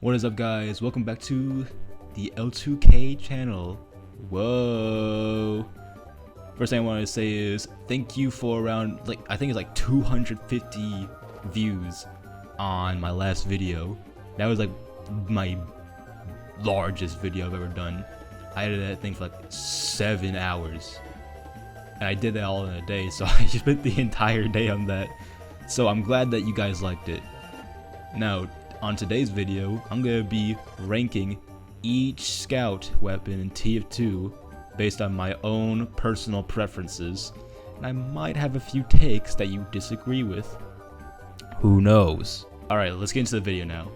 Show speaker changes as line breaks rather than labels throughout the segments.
What is up, guys? Welcome back to the L2K channel. Whoa. First thing I wanted to say is thank you for around, I think it's like 250 views on my last video. That was like my largest video I've ever done. I did that thing for like 7 hours. And I did that all in a day, so I spent the entire day on that. So I'm glad that you guys liked it. Now, on today's video, I'm going to be ranking each scout weapon in TF2 based on my own personal preferences, and I might have a few takes that you disagree with. Who knows? Alright, let's get into the video now.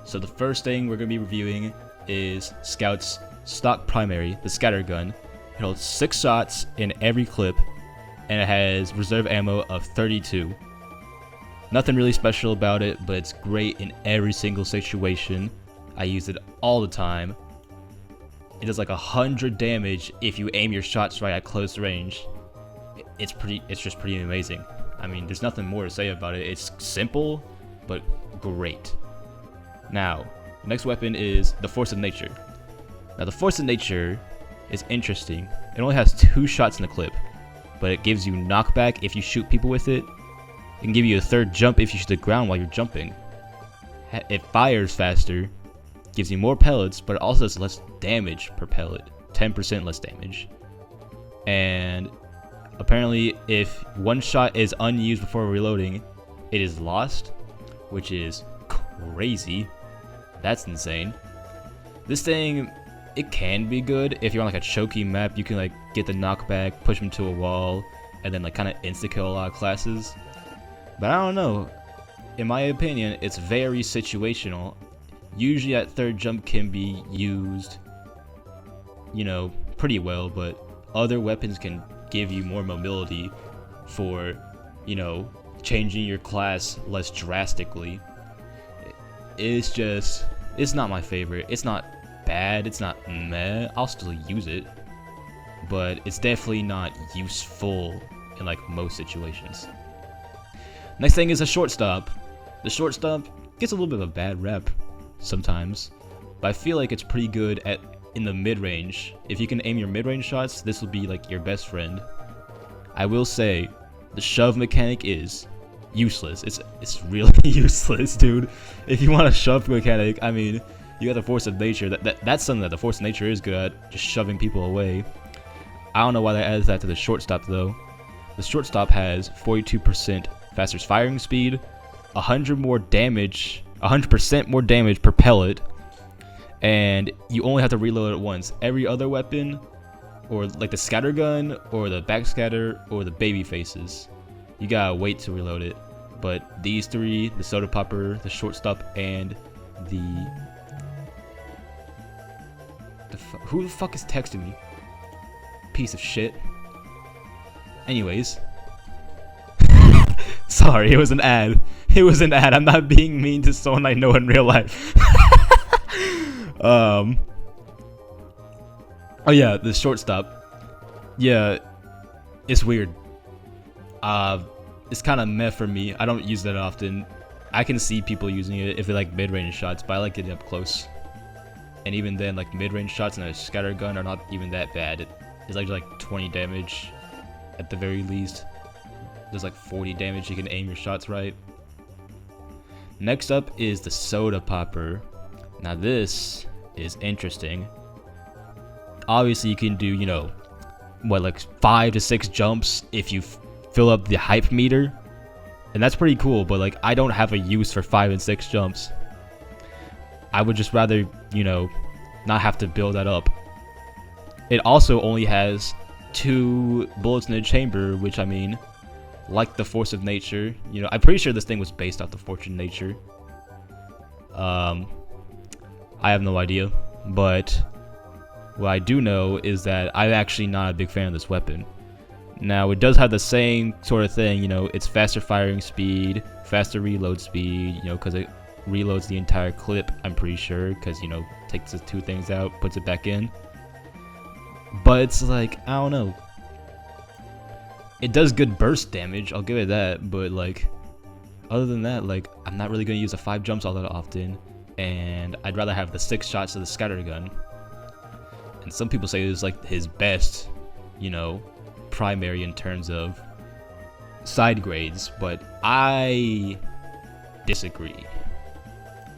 So the first thing we're going to be reviewing is Scout's stock primary, the scatter gun. It holds 6 shots in every clip, and it has reserve ammo of 32. Nothing really special about it, but it's great in every single situation. I use it all the time. It does like 100 damage if you aim your shots right at close range. It's just pretty amazing. I mean, there's nothing more to say about it. It's simple, but great. Now, the next weapon is the Force of Nature. Now, the Force of Nature is interesting. It only has 2 shots in the clip, but it gives you knockback if you shoot people with it. It can give you a 3rd jump if you shoot the ground while you're jumping. It fires faster, gives you more pellets, but it also does less damage per pellet, 10% less damage. And apparently, if one shot is unused before reloading, it is lost, which is crazy. That's insane. This thing, it can be good if you're on like a choky map. You can like get the knockback, push them to a wall, and then like kind of insta kill a lot of classes. But I don't know. In my opinion, it's very situational. Usually that 3rd jump can be used, you know, pretty well, but other weapons can give you more mobility for, you know, changing your class less drastically. It's not my favorite. It's not bad. It's not meh. I'll still use it. But it's definitely not useful in like most situations. Next thing is a shortstop. The shortstop gets a little bit of a bad rep sometimes, but I feel like it's pretty good in the mid-range. If you can aim your mid-range shots, this will be like your best friend. I will say, the shove mechanic is useless. It's really useless, dude. If you want a shove mechanic, I mean, you got the Force of Nature. That's something that the Force of Nature is good at, just shoving people away. I don't know why they added that to the shortstop though. The shortstop has 42% faster firing speed, 100% more damage per pellet, and you only have to reload it once. Every other weapon, or like the scatter gun, or the backscatter, or the baby faces, you gotta wait to reload it. But these 3, the soda popper, the shortstop, and who the fuck is texting me? Piece of shit. Anyways. Sorry, it was an ad. It was an ad. I'm not being mean to someone I know in real life. Oh yeah, the shortstop. Yeah, it's weird. It's kind of meh for me. I don't use that often. I can see people using it if they like mid-range shots, but I like getting up close. And even then, like mid-range shots and a scatter gun are not even that bad. It's like 20 damage at the very least. There's like 40 damage. You can aim your shots right. Next up is the soda popper. Now this is interesting. Obviously you can do, you know, what, like 5 to 6 jumps if you fill up the hype meter, and that's pretty cool, but like I don't have a use for 5 and 6 jumps. I would just rather, you know, not have to build that up. It also only has 2 bullets in the chamber, which, I mean, like the Force of Nature, you know, I'm pretty sure this thing was based off the Force of Nature. I have no idea, but what I do know is that I'm actually not a big fan of this weapon. Now, it does have the same sort of thing, you know, it's faster firing speed, faster reload speed, you know, because it reloads the entire clip, I'm pretty sure, because, you know, takes the 2 things out, puts it back in. But it's like, I don't know. It does good burst damage, I'll give it that, but like, other than that, like, I'm not really going to use the 5 jumps all that often. and I'd rather have the 6 shots of the scattergun. And some people say it's like his best, you know, primary in terms of side grades, but I disagree.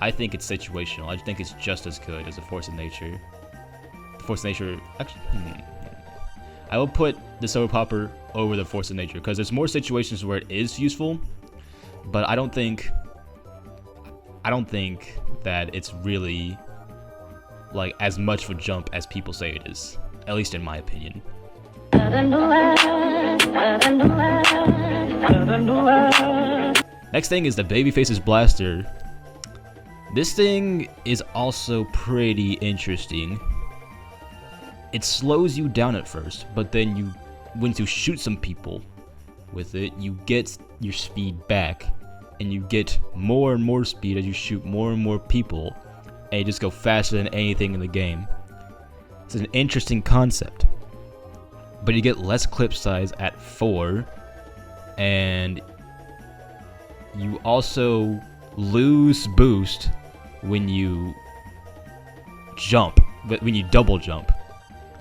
I think it's situational. I think it's just as good as the Force of Nature. The Force of Nature, actually, I will put the Soda Popper over the Force of Nature because there's more situations where it is useful, but I don't think that it's really like as much of a jump as people say it is, at least in my opinion. Next thing is the Babyface's Blaster. This thing is also pretty interesting. It slows you down at first, but then once you shoot some people with it, you get your speed back, and you get more and more speed as you shoot more and more people, and you just go faster than anything in the game. It's an interesting concept, but you get less clip size at 4, and you also lose boost when you jump, but when you double jump.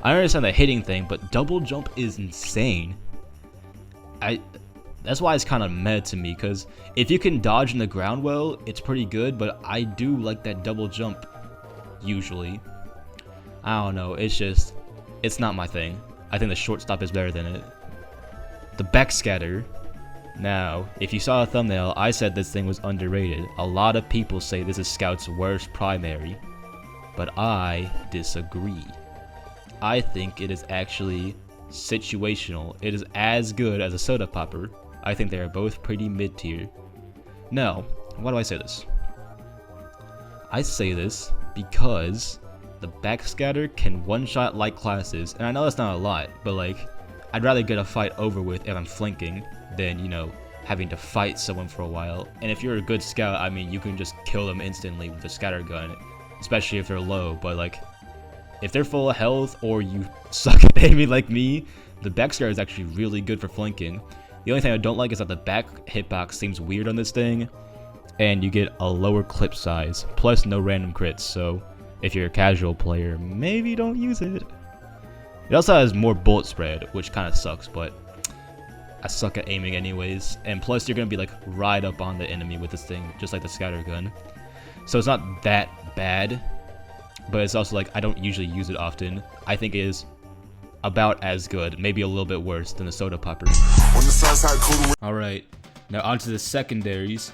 I understand the hitting thing, but double jump is insane. That's why it's kind of meh to me, because if you can dodge in the ground well, it's pretty good, but I do like that double jump, usually. I don't know, it's not my thing. I think the shortstop is better than it. The backscatter. Now, if you saw a thumbnail, I said this thing was underrated. A lot of people say this is Scout's worst primary, but I disagree. I think it is actually situational. It is as good as a Soda Popper. I think they are both pretty mid-tier. Now, why do I say this? I say this because the backscatter can one-shot light classes, and I know that's not a lot, but like, I'd rather get a fight over with if I'm flanking than, you know, having to fight someone for a while. And if you're a good scout, I mean, you can just kill them instantly with a scattergun, especially if they're low. But like, if they're full of health or you suck at aiming like me, the backscatter is actually really good for flanking. The only thing I don't like is that the back hitbox seems weird on this thing, and you get a lower clip size, plus no random crits. So if you're a casual player, maybe don't use it. It also has more bullet spread, which kind of sucks, but I suck at aiming anyways. And plus, you're going to be like right up on the enemy with this thing, just like the scattergun. So it's not that bad, but it's also like I don't usually use it often. I think it is about as good, maybe a little bit worse than the Soda Popper. Alright, now onto the secondaries.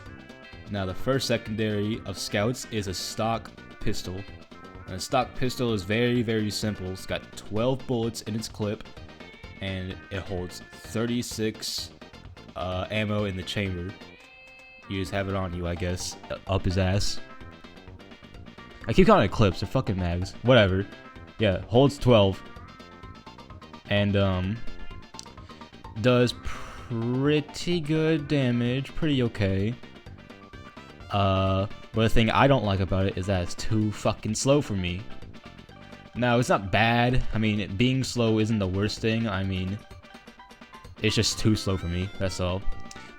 Now the first secondary of Scouts is a stock pistol. And a stock pistol is very, very simple. It's got 12 bullets in its clip, and it holds 36 ammo in the chamber. You just have it on you, I guess, up his ass. I keep calling it clips, they're fucking mags. Whatever. Yeah, holds 12. And does pretty good damage, pretty okay. But the thing I don't like about it is that it's too fucking slow for me. Now, it's not bad. I mean, being slow isn't the worst thing. I mean, it's just too slow for me, that's all.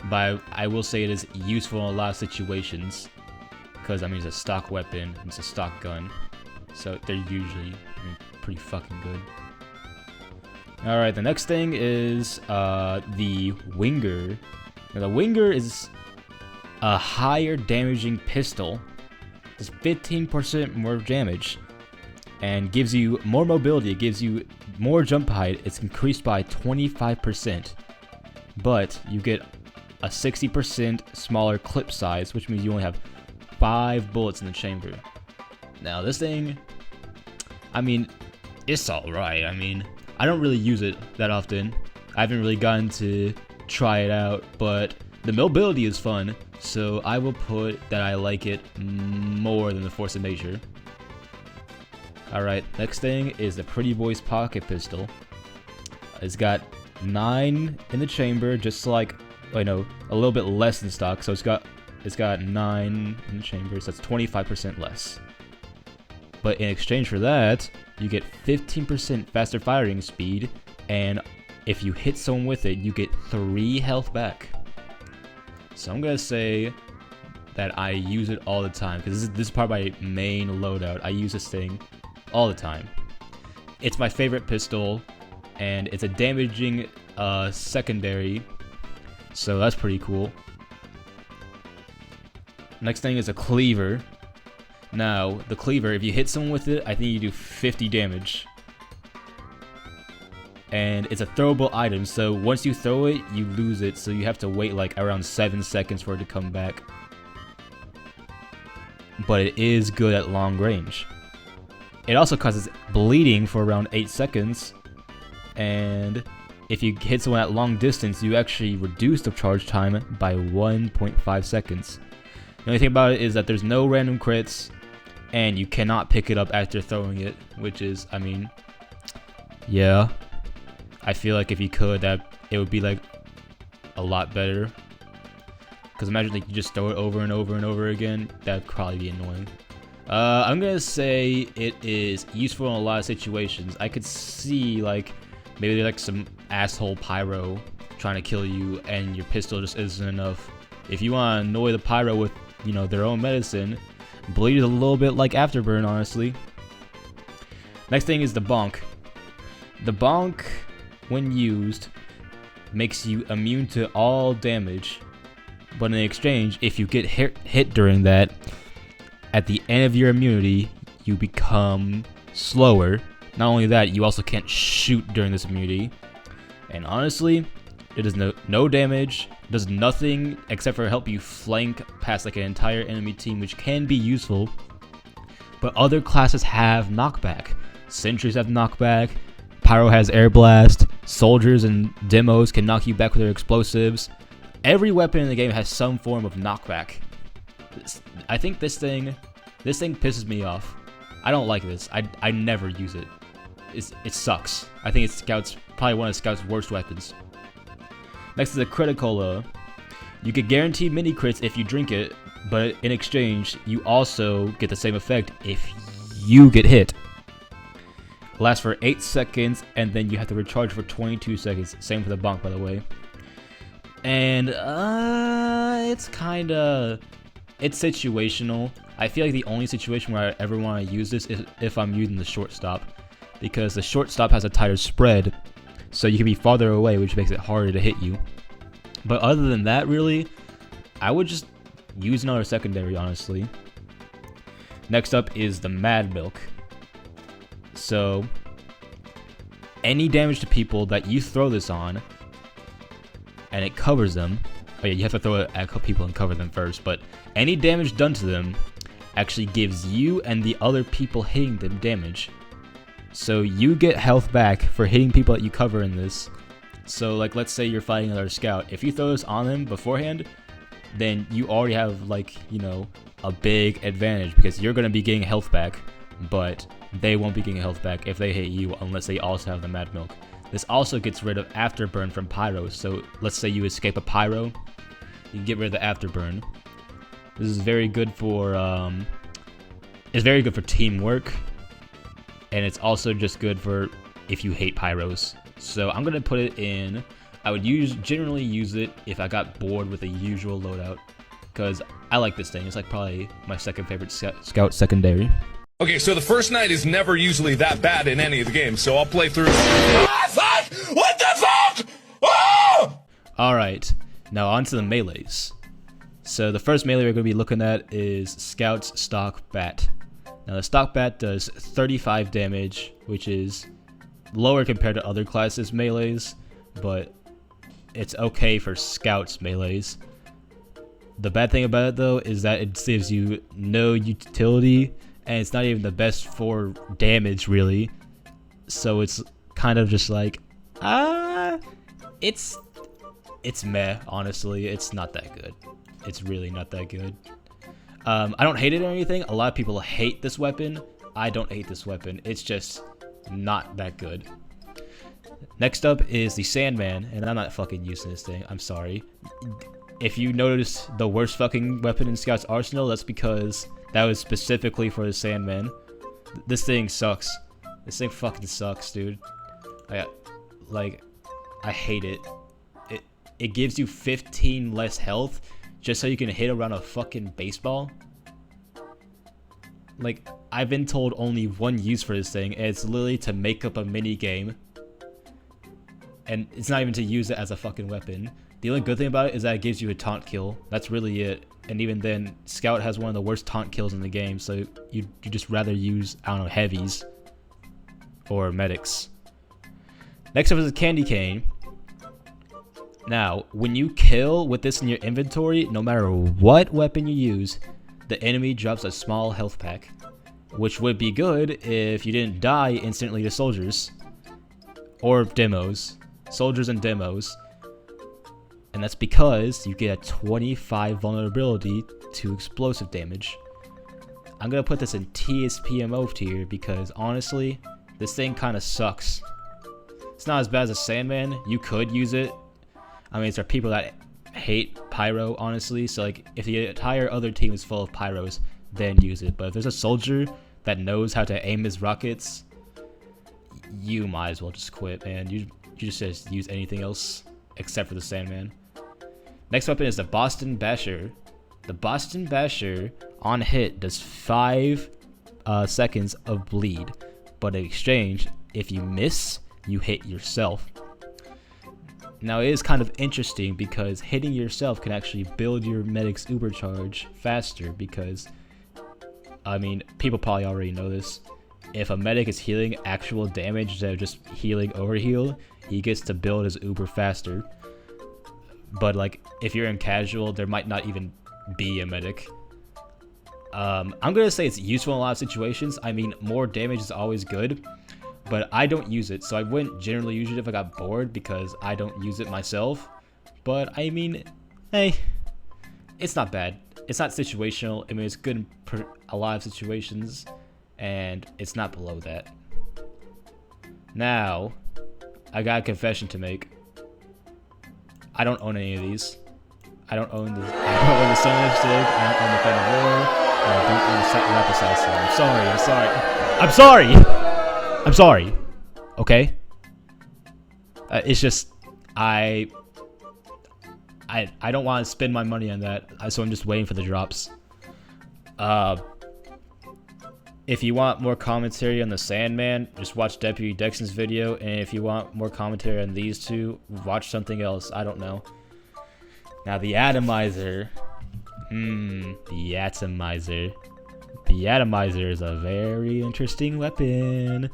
But I will say it is useful in a lot of situations, because, I mean, it's a stock weapon, it's a stock gun. So they're usually pretty fucking good. Alright, the next thing is the Winger. Now, the Winger is a higher damaging pistol. Does 15% more damage and gives you more mobility. It gives you more jump height. It's increased by 25%, but you get a 60% smaller clip size, which means you only have 5 bullets in the chamber. Now this thing, I mean, it's alright. I mean, I don't really use it that often. I haven't really gotten to try it out, but the mobility is fun, so I will put that I like it more than the Force of Nature. Alright, next thing is the Pretty Boy's Pocket Pistol. It's got 9 in the chamber, just like, wait, no, a little bit less than stock, so it's got 9 in the chamber, so that's 25% less. But in exchange for that, you get 15% faster firing speed, and if you hit someone with it, you get 3 health back. So I'm gonna say that I use it all the time, because this is part of my main loadout. I use this thing all the time. It's my favorite pistol, and it's a damaging secondary, so that's pretty cool. Next thing is a cleaver. Now, the cleaver, if you hit someone with it, I think you do 50 damage. And it's a throwable item, so once you throw it, you lose it, so you have to wait like around 7 seconds for it to come back. But it is good at long range. It also causes bleeding for around 8 seconds, and if you hit someone at long distance, you actually reduce the charge time by 1.5 seconds. The only thing about it is that there's no random crits, and you cannot pick it up after throwing it, which is, I mean, yeah. I feel like if you could, that it would be like a lot better. Because imagine like you just throw it over and over and over again, that'd probably be annoying. I'm gonna say it is useful in a lot of situations. I could see like maybe there's like some asshole pyro trying to kill you and your pistol just isn't enough. If you want to annoy the pyro with, you know, their own medicine, bleed is a little bit like Afterburn, honestly. Next thing is the bonk. The bonk, when used, makes you immune to all damage, but in exchange, if you get hit during that, at the end of your immunity, you become slower. Not only that, you also can't shoot during this immunity. And honestly, it does no damage, does nothing except for help you flank past like an entire enemy team, which can be useful. But other classes have knockback. Sentries have knockback, Pyro has air blast, soldiers and demos can knock you back with their explosives. Every weapon in the game has some form of knockback. I think this thing pisses me off. I don't like this. I never use it. It sucks. I think it's probably one of Scout's worst weapons. Next is a Criticola. You get guaranteed mini crits if you drink it, but in exchange, you also get the same effect if you get hit. It lasts for 8 seconds, and then you have to recharge for 22 seconds. Same for the bonk, by the way. And it's situational. I feel like the only situation where I ever want to use this is if I'm using the shortstop, because the shortstop has a tighter spread, so you can be farther away, which makes it harder to hit you. But other than that, really, I would just use another secondary, honestly. Next up is the Mad Milk. So, any damage to people that you throw this on, and it covers them. Oh yeah, you have to throw it at people and cover them first, but any damage done to them actually gives you and the other people hitting them damage. So you get health back for hitting people that you cover in this. So like, let's say you're fighting another scout. If you throw this on them beforehand, then you already have like, you know, a big advantage because you're going to be getting health back, but they won't be getting health back if they hit you unless they also have the Mad Milk. This also gets rid of Afterburn from Pyro. So let's say you escape a Pyro, you can get rid of the Afterburn. This is very good for teamwork, and it's also just good for if you hate Pyros. So I'm gonna put it in. I would generally use it if I got bored with the usual loadout, because I like this thing. It's like probably my second favorite scout secondary.
Okay, so the first night is never usually that bad in any of the games, so I'll play through. Ah, fuck! What the fuck? Oh!
Alright, now on to the melees. So the first melee we're going to be looking at is Scout's Stock Bat. Now the Stock Bat does 35 damage, which is lower compared to other classes' melees, but it's okay for Scout's melees. The bad thing about it though is that it gives you no utility, and it's not even the best for damage really. So it's kind of just like, it's meh, honestly. It's not that good. It's really not that good. I don't hate it or anything. A lot of people hate this weapon. I don't hate this weapon. It's just not that good. Next up is the Sandman, and I'm not fucking using this thing. I'm sorry. If you notice the worst fucking weapon in Scout's arsenal, that's because that was specifically for the Sandman. This thing sucks. This thing fucking sucks, dude. I hate it. It gives you 15 less health. just so you can hit around a fucking baseball. Like, I've been told only one use for this thing, and it's literally to make up a mini game. And it's not even to use it as a fucking weapon. The only good thing about it is that it gives you a taunt kill. That's really it. And even then, Scout has one of the worst taunt kills in the game, so you just rather use, I don't know, heavies or medics. Next up is a candy cane. Now, when you kill with this in your inventory, no matter what weapon you use, the enemy drops a small health pack, which would be good if you didn't die instantly to soldiers or demos. Soldiers and demos. And that's because you get a 25 vulnerability to explosive damage. I'm gonna put this in TSPMO tier because honestly, this thing kind of sucks. It's not as bad as a Sandman. You could use it. I mean, there are people that hate pyro, honestly. So like, if the entire other team is full of pyros, then use it. But if there's a soldier that knows how to aim his rockets, you might as well just quit, man. You just use anything else except for the Sandman. Next weapon is the Boston Basher. The Boston Basher on hit does 5 seconds of bleed, but in exchange, if you miss, you hit yourself. Now it is kind of interesting because hitting yourself can actually build your medic's uber charge faster because, I mean, people probably already know this. If a medic is healing actual damage instead of just healing overheal, he gets to build his uber faster. But like, if you're in casual, there might not even be a medic. I'm gonna say it's useful in a lot of situations. I mean, more damage is always good, but I don't use it, so I wouldn't generally use it if I got bored because I don't use it myself. But I mean, hey, it's not bad. It's not situational. I mean, it's good in a lot of situations, and it's not below that. Now, I got a confession to make. I don't own any of these. I don't own the Sunlight Stick. I don't own the Fan of War. I don't own the Rap Assassin. I'm sorry. I'm sorry. Okay? It's just, I don't want to spend my money on that, so I'm just waiting for the drops. If you want more commentary on the Sandman, just watch Deputy Dexon's video, and if you want more commentary on these two, watch something else. I don't know. Now the Atomizer. The Atomizer. The Atomizer is a very interesting weapon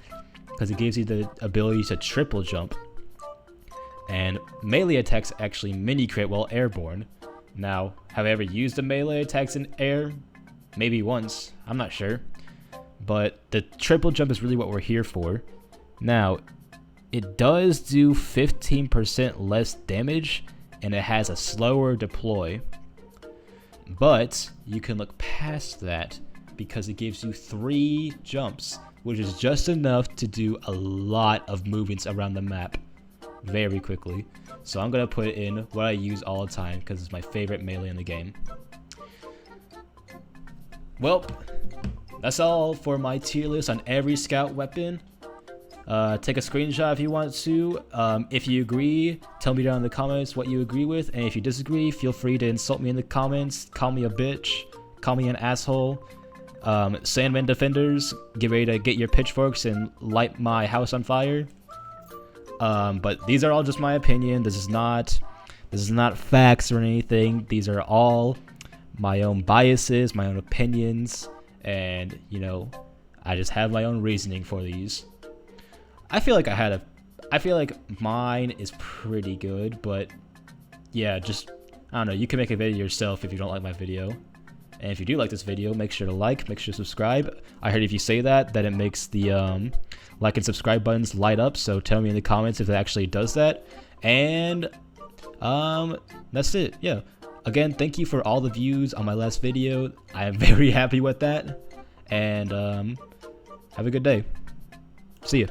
because it gives you the ability to triple jump. And melee attacks actually mini crit while airborne. Now, have I ever used a melee attacks in air? Maybe once. I'm not sure. But the triple jump is really what we're here for. Now, it does do 15% less damage, and it has a slower deploy. But you can look past that because it gives you 3 jumps, which is just enough to do a lot of movements around the map very quickly. So I'm going to put in what I use all the time because it's my favorite melee in the game. Well, that's all for my tier list on every scout weapon. Take a screenshot if you want to. If you agree, tell me down in the comments what you agree with. And if you disagree, feel free to insult me in the comments. Call me a bitch. Call me an asshole. Sandman defenders, get ready to get your pitchforks and light my house on fire. But these are all just my opinion. This is not facts or anything. These are all my own biases, my own opinions. And, you know, I just have my own reasoning for these. I feel like mine is pretty good, but yeah, just, I don't know, you can make a video yourself if you don't like my video. And if you do like this video, make sure to like, make sure to subscribe. I heard if you say that it makes the like and subscribe buttons light up, so tell me in the comments if it actually does that. And that's it, yeah. Again, thank you for all the views on my last video. I am very happy with that. And have a good day. See ya.